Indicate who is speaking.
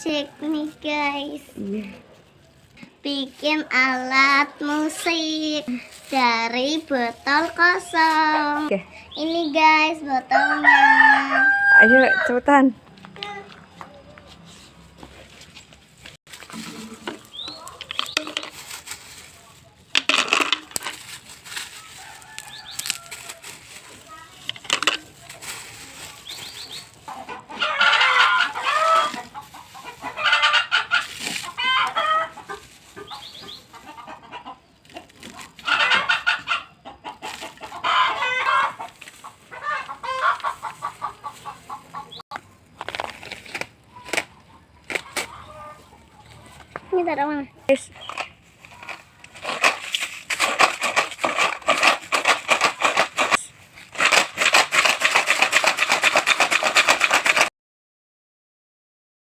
Speaker 1: project nih guys.
Speaker 2: Iya.
Speaker 1: Bikin alat musik dari botol kosong.
Speaker 2: Oke.
Speaker 1: Ini guys botolnya.
Speaker 2: Ayo cepetan.
Speaker 1: Ini taruh mana?
Speaker 2: Guys,